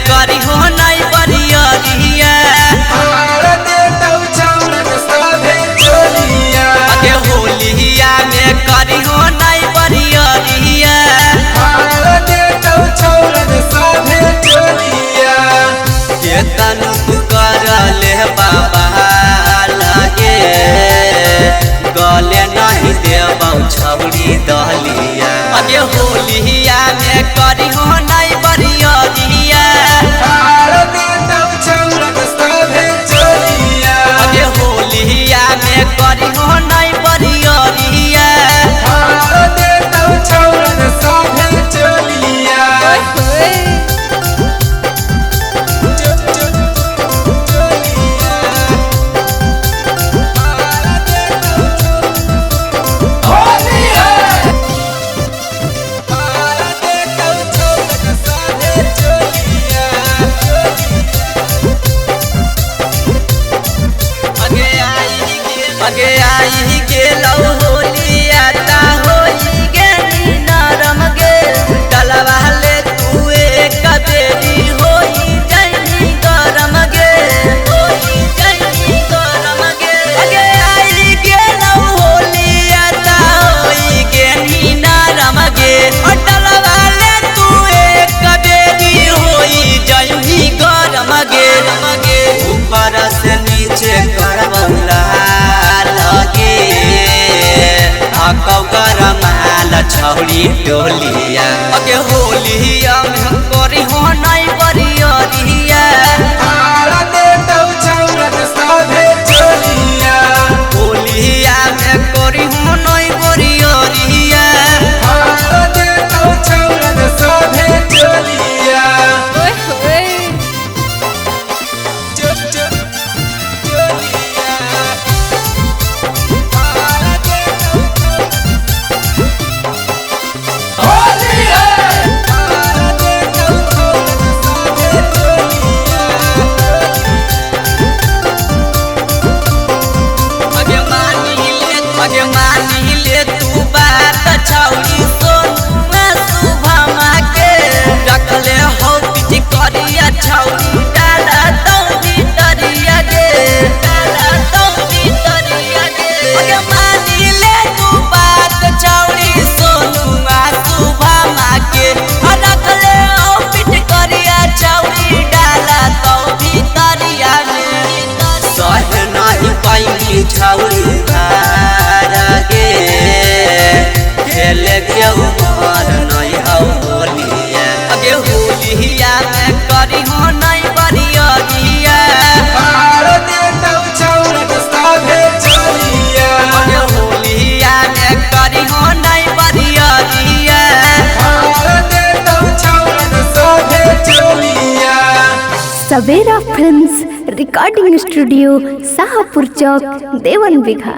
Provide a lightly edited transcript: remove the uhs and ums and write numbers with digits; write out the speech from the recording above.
करी हो नहीं बरियरिया अगे होलिया में करी हो नहीं बरियरिया केतन कर ले बाबा लगे गले नहीं देबौ छौरी दहलिया अगे होलिया में करी हो नहीं बरियरिया अगे होलिया में करी हो नहीं बरियरिया अगे आई गेलौ होलिया ता होई गे नरम गे डलवा ले तू एक बेरी होई जैनी गरम गे होई जैनी गरम गे अगे आई गेलौ होलिया ता होई गे नरम गे डलवा ले तू एक बेरी होई जैनी गरम गे ऊपर से नीचे करबौला छौरी डोलिया अगे होलिया में करी हो नहीं बरियरिया होलिया में करी हो नहीं बरियरिया अगे मानी ले तू बात छौरी सोनुआ शुभमा के रखले हो पिटी करिया छौरी डाला तो भीतरिया गे डाला तो भीतरिया गे अगे मानी ले तू बात छौरी सोनुआ शुभमा के रखले हो पिटी करिया छौरी डाला तो भीतरिया गे सह नहीं पाई छौरी अगे होलिया में करी हो नहीं बरियरिया अगे होलिया में करी हो नहीं बरियरिया सवेरा फिल्म्स रिकॉर्डिंग स्टूडियो शाहपुर चौक देवन बिघा।